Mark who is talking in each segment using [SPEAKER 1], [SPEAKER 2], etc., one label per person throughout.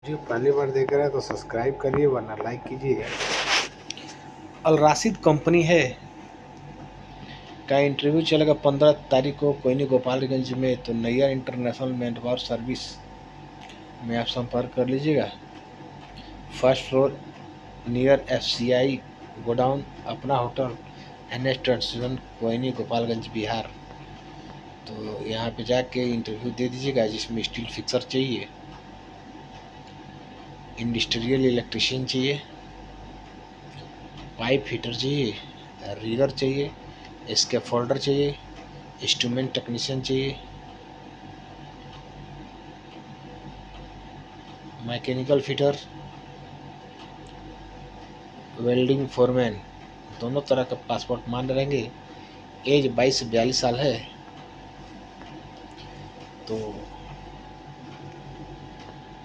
[SPEAKER 1] जो पहली बार देख रहे हैं तो सब्सक्राइब करिए वरना लाइक कीजिए। अल राशिद कंपनी है का इंटरव्यू चलेगा 15 तारीख को कोयनी गोपालगंज में। तो Nayyar International Manpower Service में आप संपर्क कर लीजिएगा। First floor near FCI godown, अपना होटल NH27 कोयनी गोपालगंज बिहार। तो यहाँ पे जाके इंटरव्यू दे दीजिएगा, जिसमें स्टील फिक्सर चाहिए, इंडस्ट्रियल इलेक्ट्रिशियन चाहिए, पाइप फिटर चाहिए, रीगर चाहिए, स्कैफोल्डर चाहिए, इंस्ट्रूमेंट टेक्नीशियन चाहिए, मैकेनिकल फिटर, वेल्डिंग फोरमैन। दोनों तरह का पासपोर्ट मान्य रहेंगे। एज 22 से 42 साल है। तो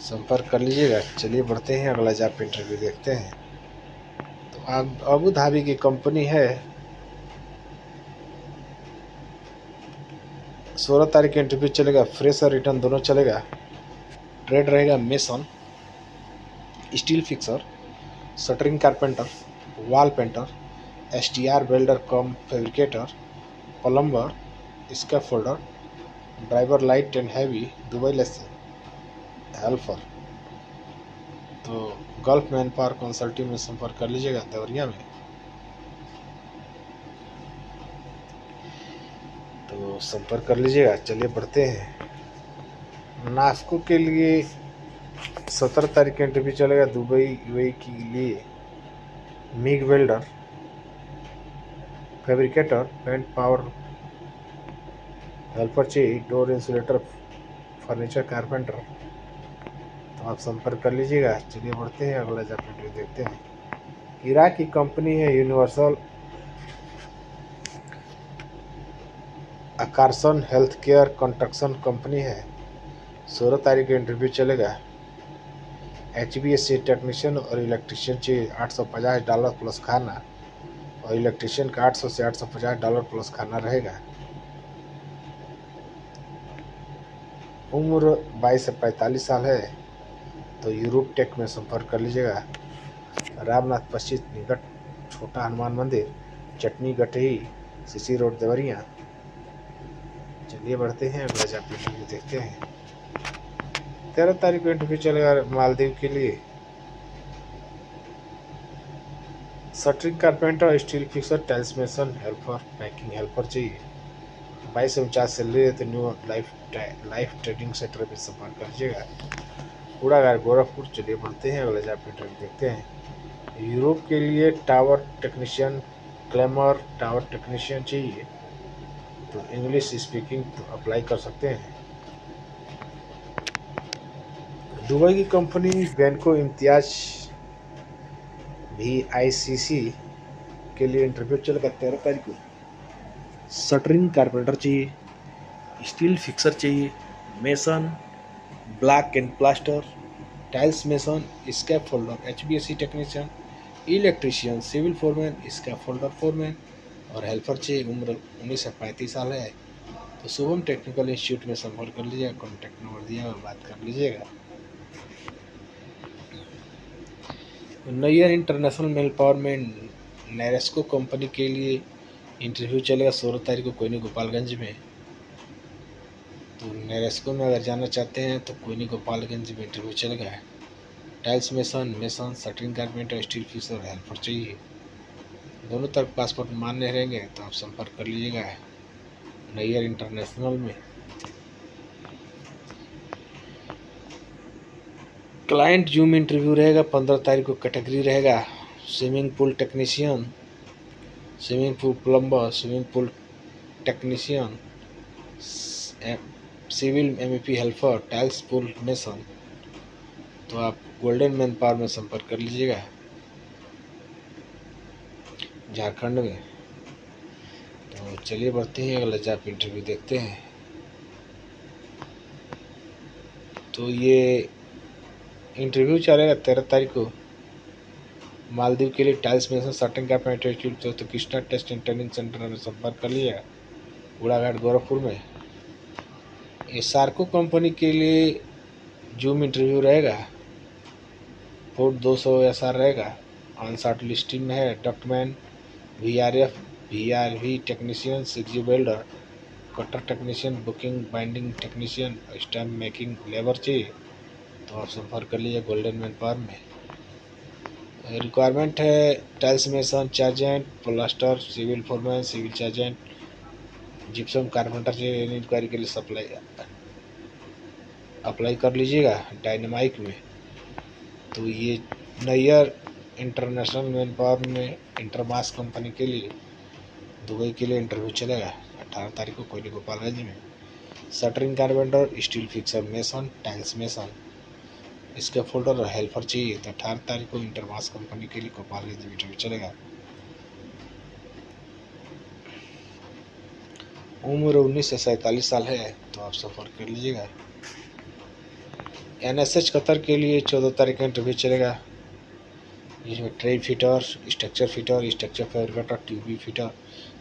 [SPEAKER 1] संपर्क कर लीजिएगा। चलिए बढ़ते हैं, अगला जॉब इंटरव्यू देखते हैं। तो अबू धाबी की कंपनी है। 16 तारीख का इंटरव्यू चलेगा। फ्रेश और रिटर्न दोनों चलेगा। ट्रेड रहेगा mason, steel fixer, shuttering carpenter, wall painter, STR welder come fabricator, plumber, scaffolder, driver light and heavy, Dubai lesson, helper. तो गल्फ मैन पावर कंसल्टिंग में संपर्क कर लीजिएगा, देवरिया में। तो संपर्क कर लीजिएगा। चलिए बढ़ते हैं। नास्को के लिए 17 तारीख का इंटरव्यू चलेगा दुबई UAE के लिए। MIG welder, fabricator, paint power helper चाहिए, डोर इंसुलेटर, फर्नीचर कारपेंटर। तो आप संपर्क कर लीजिएगा। चलिए बढ़ते हैं, अगला जॉब इंटरव्यू देखते हैं। इराक की कंपनी है यूनिवर्सल अकारसन हेल्थ केयर कंस्ट्रक्शन कंपनी है। 16 तारीख का इंटरव्यू चलेगा। HVAC टेक्नीशियन और इलेक्ट्रिशियन चाहिए। $850 प्लस खाना, और इलेक्ट्रिशियन का 800 से $850 प्लस खाना रहेगा। उम्र 22 से 45 साल है। तो यूरोप टेक में संपर्क कर लीजिएगा। रामनाथ पश्चिम निकट छोटा हनुमान मंदिर, चटनी गठही, CC रोड देवरिया। चलिए बढ़ते हैं, अगला जॉब इंटरव्यू देखते हैं। 13 तारीख को इंटरव्यू चलेगा मालदीव के लिए। Shuttering carpenter, steel fixer, tiles mason, helper, packing helper चाहिए। 22 से 49 सैलरी है। तो न्यू लाइफ ट्रेडिंग सेंटर में संपर्क करिएगा, कूड़ागार गोरखपुर। चलिए बढ़ते हैं, अगले जॉब इंटरव्यू देखते हैं। यूरोप के लिए tower technician, claimer tower technician चाहिए। तो इंग्लिश स्पीकिंग तो अप्लाई कर सकते हैं। दुबई की कंपनी बैंको इम्तियाज VICC के लिए इंटरव्यू चलेगा 13 तारीख को। शटरिंग कारपेंटर चाहिए, स्टील फिक्सर चाहिए, mason, block and plaster, tiles mason, scaffolder, HVAC technician, electrician, civil foreman, scaffolder foreman और हेल्पर चाहिए। उम्र 19 से 35 साल है। तो शुभम टेक्निकल इंस्टीट्यूट में संपर्क कर लीजिएगा। कॉन्टैक्ट नंबर दिया है, बात कर लीजिएगा। नैयर इंटरनेशनल मेल पावर में नेरेस्को कंपनी के लिए इंटरव्यू चलेगा 16 तारीख को कोयनी गोपालगंज में। तो नेरेस्को में अगर जाना चाहते हैं तो कोयनी गोपालगंज में इंटरव्यू चलेगा। Tiles mason, shuttering carpenter, steel fixer और हेल्पर चाहिए। दोनों तरफ पासपोर्ट मान्य रहेंगे। तो आप संपर्क कर लीजिएगा नैयर इंटरनेशनल में। क्लाइंट जूम इंटरव्यू रहेगा 15 तारीख को। कैटेगरी रहेगा swimming pool technician, swimming pool plumber, swimming pool technician, civil MEP helper, tiles pool mason. तो आप गोल्डन मैन पावर में संपर्क कर लीजिएगा, झारखंड में। तो चलिए बढ़ते हैं, अगला जॉब इंटरव्यू देखते हैं। तो ये इंटरव्यू चलेगा 13 तारीख को मालदीव के लिए। टाइल्स मेसन, शटरिंग कारपेंटर, तो Krishna Test and Training Centre में संपर्क कर लिया, कूड़ाघाट गोरखपुर में। ये सार्को कंपनी के लिए जूम इंटरव्यू रहेगा कोड 200 SR रहेगा। ऑन शॉर्ट लिस्टिंग में है ductman, VRF, VRV technician, 6G welder, cutter technician, booking binding technician, stamp making labour चाहिए तो आप संपर्क कर लीजिए गोल्डन मैन पावर में। रिक्वायरमेंट है tiles mason, चार्जेंट, plaster, civil foreman, civil चार्जेंट, gypsum carpenter चाहिए। इंक्वायरी के लिए अप्लाई कर लीजिएगा डायनेमाइक में। तो ये नैयर इंटरनेशनल मैन पावर में इंटरमास कंपनी के लिए दुबई के लिए इंटरव्यू चलेगा 18 तारीख को कोयली गोपालगंज में। Shuttering carpenter, steel fixer mason, tiles mason, इसके फोल्डर और हेल्पर चाहिए तो 18 तारीख को इंटरमास कंपनी के लिए गोपालगंज में इंटरव्यू चलेगा। उम्र 19 से 47 साल है तो आप संपर्क कर लीजिएगा। NSH कतर के लिए 14 तारीख का इंटरव्यू चलेगा, जिसमें tray fitter, structure fitter, structure fabricator, tube fitter,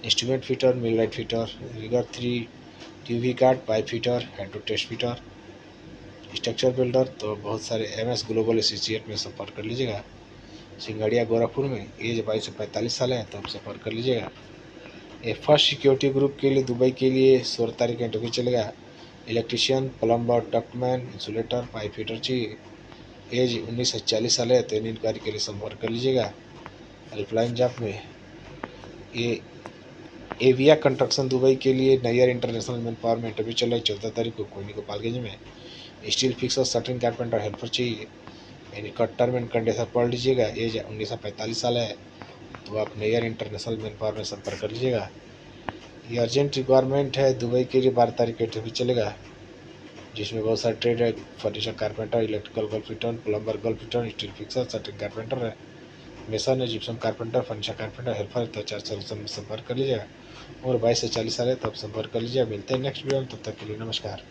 [SPEAKER 1] instrument fitter, millwright fitter, rigger 3, tube card, pipe fitter, hydro test fitter, structure builder. तो बहुत सारे MS ग्लोबल एसोसिएट में संपर्क कर लीजिएगा। सिंगड़िया गोरखपुर में, एज 22 से 45 साल है तो आप संपर्क कर लीजिएगा। ये फर्स्ट सिक्योरिटी ग्रुप के लिए दुबई के लिए 16 तारीख का इंटरव्यू चलेगा। Electrician, plumber, ductman, insulator, pipe fitter चाहिए। एज 19 से 40 साल है तो इन इंक्वायरी के लिए संपर्क कर लीजिएगा हेल्पलाइन जॉब में। ये एविया कंस्ट्रक्शन दुबई के लिए नैयर इंटरनेशनल मैन पावर में इंटरव्यू चल रहा है 14 तारीख को कोयली गोपालगंज में। Steel fixer, shuttering carpenter, helper चाहिए। यानी टर्म एंड कंडीशन पढ़ लीजिएगा। एज 19 से 45 साल है तो आप नैयर इंटरनेशनल मैन पावर में संपर्क कर लीजिएगा। ये अर्जेंट रिक्वायरमेंट है दुबई के लिए 12 तारीख को इंटरव्यू चलेगा, जिसमें बहुत सारे ट्रेड है। Furniture carpenter, electrical gulf fitter, plumber gulf fitter, steel fixer, shuttering carpenter है, मेसन है, gypsum carpenter, furniture carpenter, helper तो 4 सॉल्यूशन में संपर्क कर लीजिएगा। और 22 से 40 साल है तो आप संपर्क कर लीजिए। मिलते हैं नेक्स्ट वीडियो में, तब तक के लिए नमस्कार।